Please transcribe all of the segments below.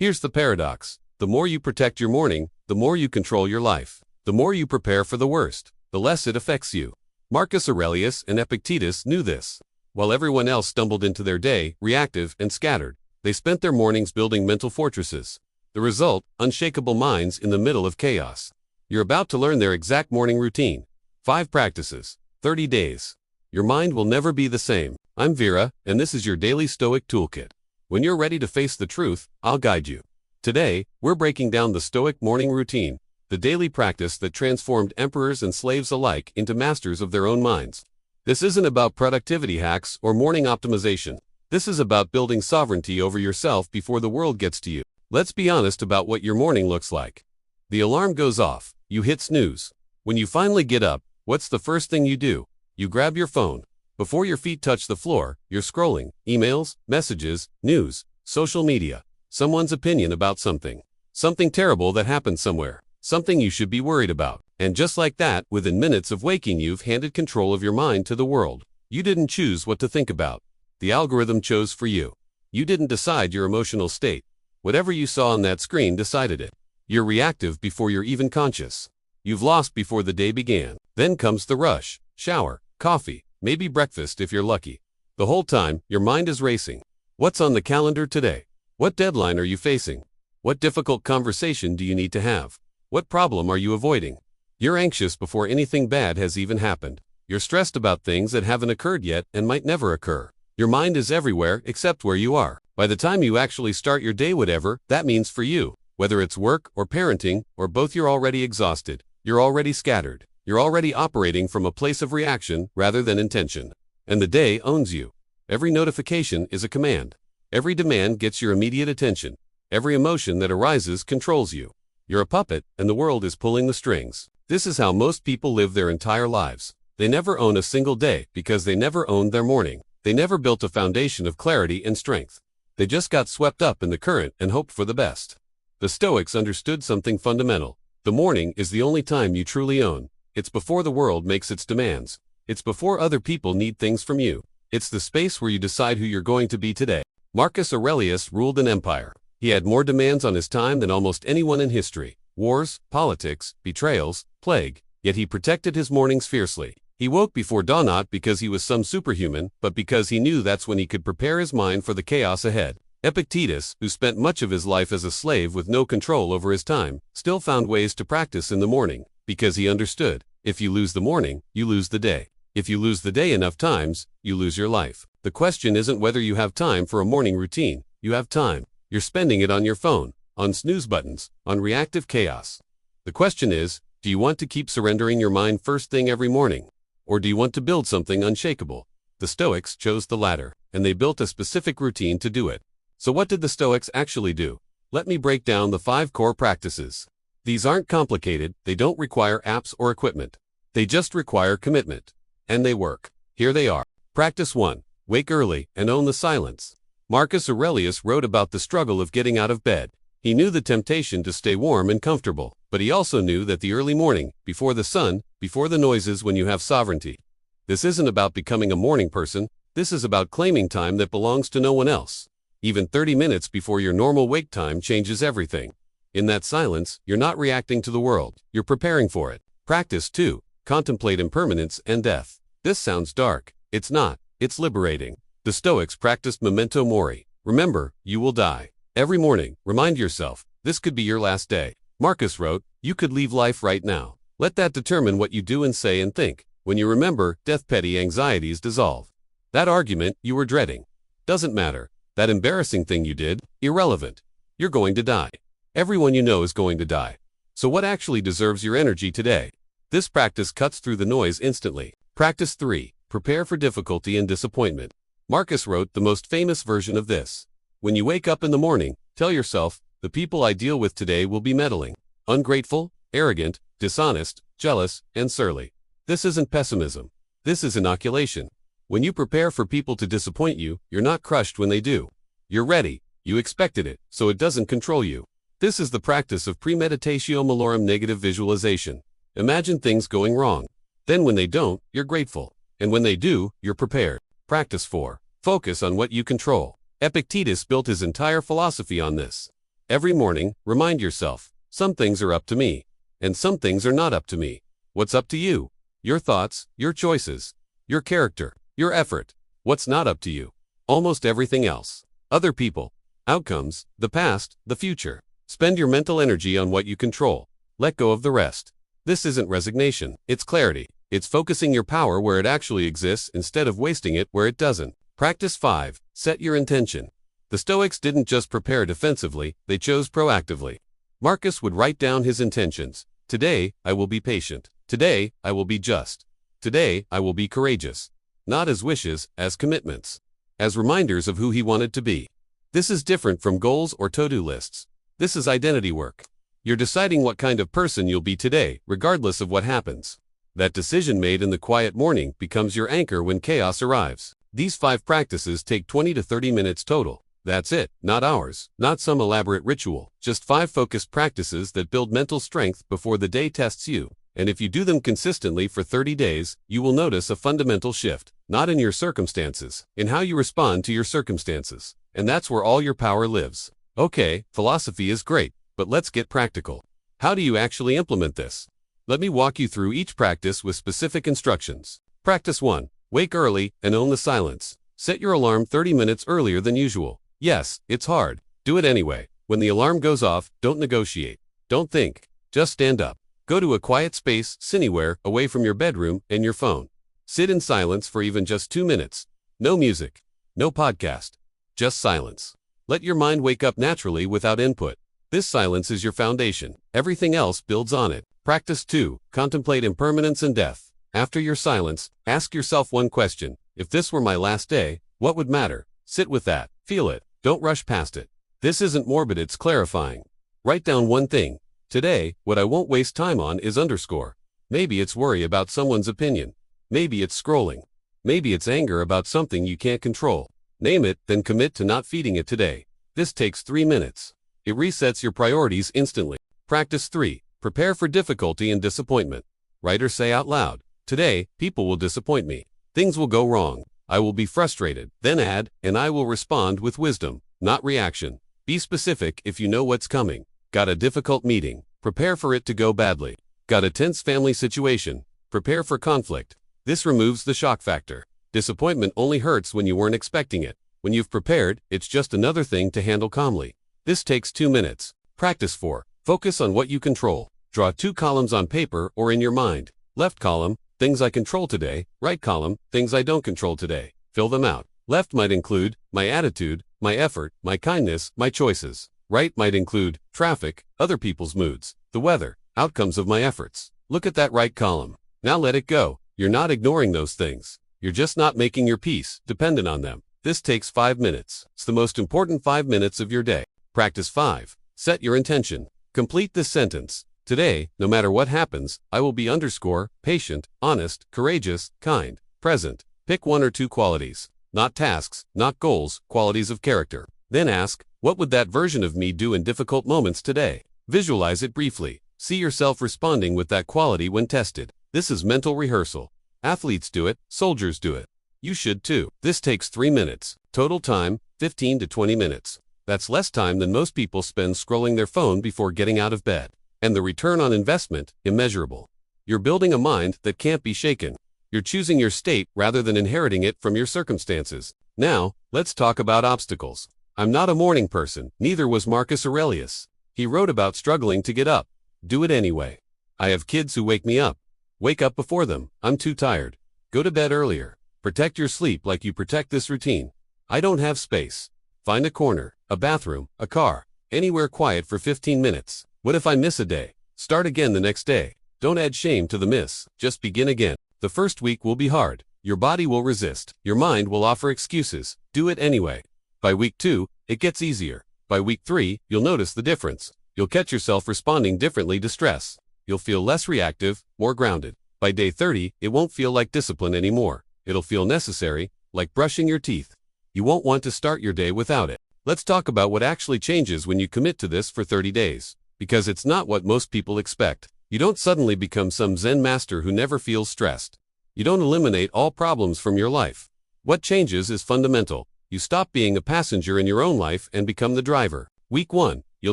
Here's the paradox. The more you protect your morning, the more you control your life. The more you prepare for the worst, the less it affects you. Marcus Aurelius and Epictetus knew this. While everyone else stumbled into their day, reactive and scattered, they spent their mornings building mental fortresses. The result, unshakable minds in the middle of chaos. You're about to learn their exact morning routine. 5 practices, 30 days. Your mind will never be the same. I'm Vera, and this is your Daily Stoic Toolkit. When you're ready to face the truth, I'll guide you. Today, we're breaking down the Stoic morning routine, the daily practice that transformed emperors and slaves alike into masters of their own minds. This isn't about productivity hacks or morning optimization. This is about building sovereignty over yourself before the world gets to you. Let's be honest about what your morning looks like. The alarm goes off. You hit snooze. When you finally get up, what's the first thing you do? You grab your phone. Before your feet touch the floor, you're scrolling. Emails, messages, news, social media, someone's opinion about something. Something terrible that happened somewhere. Something you should be worried about. And just like that, within minutes of waking, you've handed control of your mind to the world. You didn't choose what to think about. The algorithm chose for you. You didn't decide your emotional state. Whatever you saw on that screen decided it. You're reactive before you're even conscious. You've lost before the day began. Then comes the rush. Shower, coffee, maybe breakfast if you're lucky. The whole time, your mind is racing. What's on the calendar today? What deadline are you facing? What difficult conversation do you need to have? What problem are you avoiding? You're anxious before anything bad has even happened. You're stressed about things that haven't occurred yet and might never occur. Your mind is everywhere except where you are. By the time you actually start your day, whatever that means for you, whether it's work or parenting or both, you're already exhausted. You're already scattered. You're already operating from a place of reaction rather than intention. And the day owns you. Every notification is a command. Every demand gets your immediate attention. Every emotion that arises controls you. You're a puppet, and the world is pulling the strings. This is how most people live their entire lives. They never own a single day because they never owned their morning. They never built a foundation of clarity and strength. They just got swept up in the current and hoped for the best. The Stoics understood something fundamental. The morning is the only time you truly own. It's before the world makes its demands. It's before other people need things from you. It's the space where you decide who you're going to be today. Marcus Aurelius ruled an empire. He had more demands on his time than almost anyone in history. Wars, politics, betrayals, plague. Yet he protected his mornings fiercely. He woke before dawn, not because he was some superhuman, but because he knew that's when he could prepare his mind for the chaos ahead. Epictetus, who spent much of his life as a slave with no control over his time, still found ways to practice in the morning, because he understood, if you lose the morning, you lose the day. If you lose the day enough times, you lose your life. The question isn't whether you have time for a morning routine. You have time. You're spending it on your phone, on snooze buttons, on reactive chaos. The question is, do you want to keep surrendering your mind first thing every morning? Or do you want to build something unshakable? The Stoics chose the latter, and they built a specific routine to do it. So what did the Stoics actually do? Let me break down the 5 core practices. These aren't complicated, they don't require apps or equipment. They just require commitment. And they work. Here they are. Practice 1. Wake early and own the silence. Marcus Aurelius wrote about the struggle of getting out of bed. He knew the temptation to stay warm and comfortable, but he also knew that the early morning, before the sun, before the noises, when you have sovereignty. This isn't about becoming a morning person, this is about claiming time that belongs to no one else. Even 30 minutes before your normal wake time changes everything. In that silence, you're not reacting to the world, you're preparing for it. Practice 2. Contemplate impermanence and death. This sounds dark. It's not. It's liberating. The Stoics practiced memento mori. Remember, you will die. Every morning, remind yourself, this could be your last day. Marcus wrote, you could leave life right now. Let that determine what you do and say and think. When you remember, death, petty anxieties dissolve. That argument you were dreading doesn't matter. That embarrassing thing you did, irrelevant. You're going to die. Everyone you know is going to die. So what actually deserves your energy today? This practice cuts through the noise instantly. Practice 3. Prepare for difficulty and disappointment. Marcus wrote the most famous version of this. When you wake up in the morning, tell yourself, the people I deal with today will be meddling, ungrateful, arrogant, dishonest, jealous, and surly. This isn't pessimism. This is inoculation. When you prepare for people to disappoint you, you're not crushed when they do. You're ready. You expected it, so it doesn't control you. This is the practice of premeditatio malorum, negative visualization. Imagine things going wrong. Then when they don't, you're grateful. And when they do, you're prepared. Practice 4. Focus on what you control. Epictetus built his entire philosophy on this. Every morning, remind yourself, some things are up to me, and some things are not up to me. What's up to you? Your thoughts, your choices, your character, your effort. What's not up to you? Almost everything else. Other people, outcomes, the past, the future. Spend your mental energy on what you control. Let go of the rest. This isn't resignation, it's clarity. It's focusing your power where it actually exists instead of wasting it where it doesn't. Practice 5. Set your intention. The Stoics didn't just prepare defensively, they chose proactively. Marcus would write down his intentions. Today, I will be patient. Today, I will be just. Today, I will be courageous. Not as wishes, as commitments. As reminders of who he wanted to be. This is different from goals or to-do lists. This is identity work. You're deciding what kind of person you'll be today, regardless of what happens. That decision made in the quiet morning becomes your anchor when chaos arrives. These 5 practices take 20 to 30 minutes total. That's it, not hours, not some elaborate ritual, just 5 focused practices that build mental strength before the day tests you. And if you do them consistently for 30 days, you will notice a fundamental shift, not in your circumstances, in how you respond to your circumstances. And that's where all your power lives. Okay, philosophy is great, but let's get practical. How do you actually implement this? Let me walk you through each practice with specific instructions. Practice 1. Wake early and own the silence. Set your alarm 30 minutes earlier than usual. Yes, it's hard. Do it anyway. When the alarm goes off, don't negotiate. Don't think. Just stand up. Go to a quiet space, anywhere, away from your bedroom and your phone. Sit in silence for even just 2 minutes. No music. No podcast. Just silence. Let your mind wake up naturally without input. This silence is your foundation. Everything else builds on it. Practice 2. Contemplate impermanence and death. After your silence, ask yourself one question. If this were my last day, what would matter? Sit with that. Feel it. Don't rush past it. This isn't morbid, it's clarifying. Write down one thing. Today, what I won't waste time on is underscore. Maybe it's worry about someone's opinion. Maybe it's scrolling. Maybe it's anger about something you can't control. Name it, then commit to not feeding it today. This takes 3 minutes. It resets your priorities instantly. Practice 3. Prepare for difficulty and disappointment. Write or say out loud. Today, people will disappoint me. Things will go wrong. I will be frustrated. Then add, and I will respond with wisdom, not reaction. Be specific if you know what's coming. Got a difficult meeting. Prepare for it to go badly. Got a tense family situation. Prepare for conflict. This removes the shock factor. Disappointment only hurts when you weren't expecting it. When you've prepared, it's just another thing to handle calmly. This takes 2 minutes. Practice 4. Focus on what you control. Draw 2 columns on paper or in your mind. Left column, things I control today. Right column, things I don't control today. Fill them out. Left might include my attitude, my effort, my kindness, my choices. Right might include traffic, other people's moods, the weather, outcomes of my efforts. Look at that right column. Now let it go. You're not ignoring those things. You're just not making your peace dependent on them. This takes 5 minutes. It's the most important 5 minutes of your day. Practice 5. Set your intention. Complete this sentence. Today, no matter what happens, I will be underscore, patient, honest, courageous, kind, present. Pick 1 or 2 qualities. Not tasks, not goals, qualities of character. Then ask, what would that version of me do in difficult moments today? Visualize it briefly. See yourself responding with that quality when tested. This is mental rehearsal. Athletes do it, soldiers do it. You should too. This takes 3 minutes. Total time, 15 to 20 minutes. That's less time than most people spend scrolling their phone before getting out of bed. And the return on investment, immeasurable. You're building a mind that can't be shaken. You're choosing your state rather than inheriting it from your circumstances. Now, let's talk about obstacles. I'm not a morning person, neither was Marcus Aurelius. He wrote about struggling to get up. Do it anyway. I have kids who wake me up. Wake up before them. I'm too tired. Go to bed earlier. Protect your sleep like you protect this routine. I don't have space. Find a corner, a bathroom, a car, anywhere quiet for 15 minutes. What if I miss a day? Start again the next day. Don't add shame to the miss. Just begin again. The first week will be hard. Your body will resist. Your mind will offer excuses. Do it anyway. By week 2, it gets easier. By week 3, you'll notice the difference. You'll catch yourself responding differently to stress. You'll feel less reactive, more grounded. By day 30, it won't feel like discipline anymore. It'll feel necessary, like brushing your teeth. You won't want to start your day without it. Let's talk about what actually changes when you commit to this for 30 days. Because it's not what most people expect. You don't suddenly become some Zen master who never feels stressed. You don't eliminate all problems from your life. What changes is fundamental. You stop being a passenger in your own life and become the driver. Week 1. you'll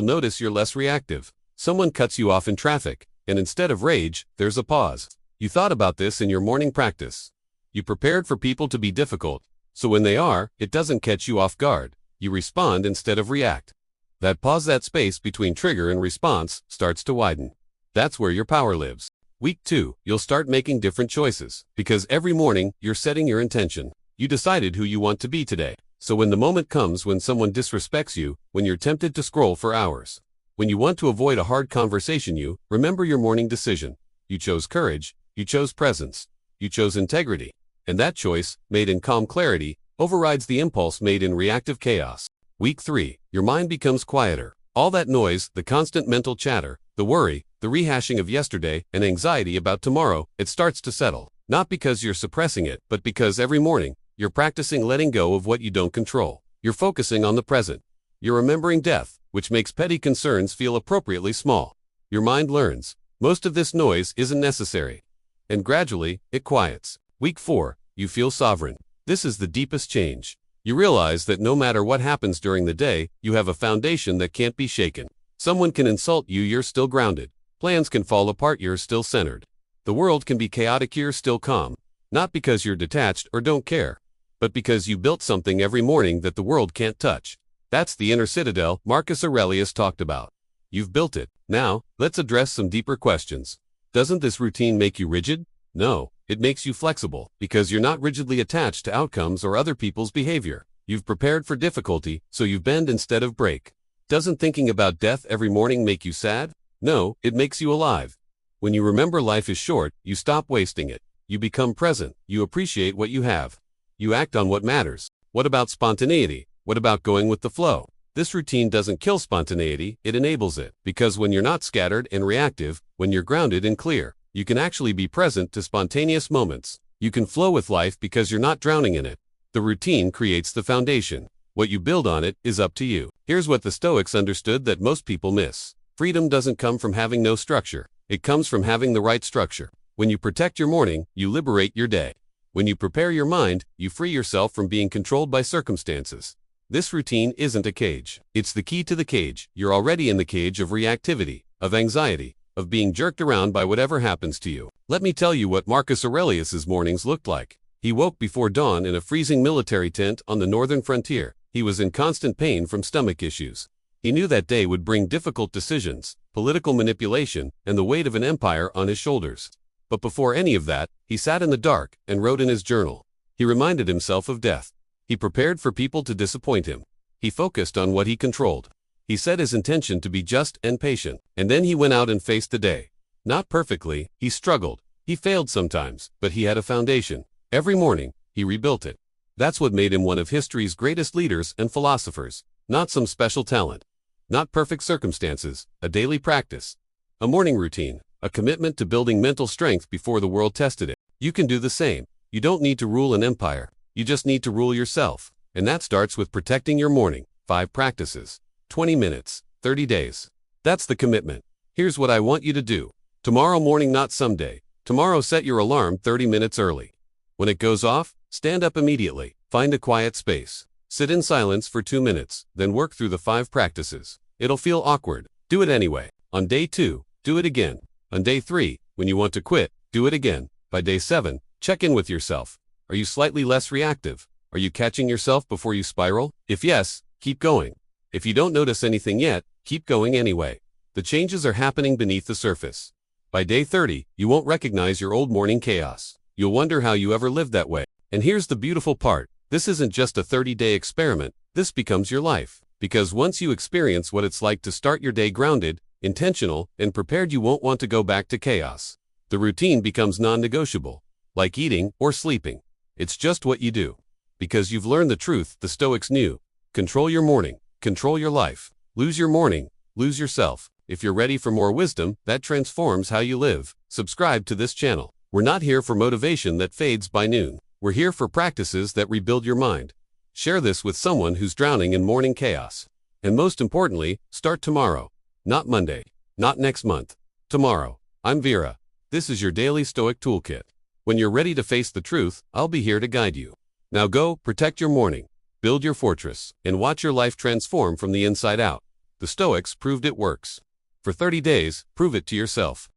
notice you're less reactive. Someone cuts you off in traffic, and instead of rage, there's a pause. You thought about this in your morning practice. You prepared for people to be difficult, so when they are, it doesn't catch you off guard. You respond instead of react. That pause, that space between trigger and response, starts to widen. That's where your power lives. Week 2, you'll start making different choices, because every morning, you're setting your intention. You decided who you want to be today. So when the moment comes when someone disrespects you, when you're tempted to scroll for hours, when you want to avoid a hard conversation, you remember your morning decision. You chose courage, you chose presence, you chose integrity. And that choice, made in calm clarity, overrides the impulse made in reactive chaos. Week 3, your mind becomes quieter. All that noise, the constant mental chatter, the worry, the rehashing of yesterday, and anxiety about tomorrow, it starts to settle. Not because you're suppressing it, but because every morning, you're practicing letting go of what you don't control. You're focusing on the present. You're remembering death, which makes petty concerns feel appropriately small. Your mind learns, most of this noise isn't necessary. And gradually, it quiets. Week 4, you feel sovereign. This is the deepest change. You realize that no matter what happens during the day, you have a foundation that can't be shaken. Someone can insult you, you're still grounded. Plans can fall apart, you're still centered. The world can be chaotic, you're still calm. Not because you're detached or don't care, but because you built something every morning that the world can't touch. That's the inner citadel Marcus Aurelius talked about. You've built it. Now, let's address some deeper questions. Doesn't this routine make you rigid? No, it makes you flexible, because you're not rigidly attached to outcomes or other people's behavior. You've prepared for difficulty, so you bend instead of break. Doesn't thinking about death every morning make you sad? No, it makes you alive. When you remember life is short, you stop wasting it. You become present. You appreciate what you have. You act on what matters. What about spontaneity? What about going with the flow? This routine doesn't kill spontaneity, it enables it. Because when you're not scattered and reactive, when you're grounded and clear, you can actually be present to spontaneous moments. You can flow with life because you're not drowning in it. The routine creates the foundation. What you build on it is up to you. Here's what the Stoics understood that most people miss. Freedom doesn't come from having no structure. It comes from having the right structure. When you protect your morning, you liberate your day. When you prepare your mind, you free yourself from being controlled by circumstances. This routine isn't a cage. It's the key to the cage. You're already in the cage of reactivity, of anxiety, of being jerked around by whatever happens to you. Let me tell you what Marcus Aurelius's mornings looked like. He woke before dawn in a freezing military tent on the northern frontier. He was in constant pain from stomach issues. He knew that day would bring difficult decisions, political manipulation, and the weight of an empire on his shoulders. But before any of that, he sat in the dark and wrote in his journal. He reminded himself of death. He prepared for people to disappoint him. He focused on what he controlled. He set his intention to be just and patient, and then he went out and faced the day. Not perfectly, he struggled. He failed sometimes, but he had a foundation. Every morning, he rebuilt it. That's what made him one of history's greatest leaders and philosophers. Not some special talent. Not perfect circumstances, a daily practice. A morning routine, a commitment to building mental strength before the world tested it. You can do the same. You don't need to rule an empire. You just need to rule yourself. And that starts with protecting your morning. 5 practices. 20 minutes. 30 days. That's the commitment. Here's what I want you to do. Tomorrow morning, not someday. Tomorrow, set your alarm 30 minutes early. When it goes off, stand up immediately. Find a quiet space. Sit in silence for 2 minutes, then work through the 5 practices. It'll feel awkward. Do it anyway. On day 2, do it again. On day 3, when you want to quit, do it again. By day 7, check in with yourself. Are you slightly less reactive? Are you catching yourself before you spiral? If yes, keep going. If you don't notice anything yet, keep going anyway. The changes are happening beneath the surface. By day 30, you won't recognize your old morning chaos. You'll wonder how you ever lived that way. And here's the beautiful part. This isn't just a 30-day experiment. This becomes your life. Because once you experience what it's like to start your day grounded, intentional, and prepared, you won't want to go back to chaos. The routine becomes non-negotiable. Like eating or sleeping. It's just what you do. Because you've learned the truth the Stoics knew. Control your morning. Control your life. Lose your morning. Lose yourself. If you're ready for more wisdom that transforms how you live, subscribe to this channel. We're not here for motivation that fades by noon. We're here for practices that rebuild your mind. Share this with someone who's drowning in morning chaos. And most importantly, start tomorrow. Not Monday. Not next month. Tomorrow. I'm Vera. This is your Daily Stoic Toolkit. When you're ready to face the truth, I'll be here to guide you. Now go, protect your morning, build your fortress, and watch your life transform from the inside out. The Stoics proved it works. For 30 days, prove it to yourself.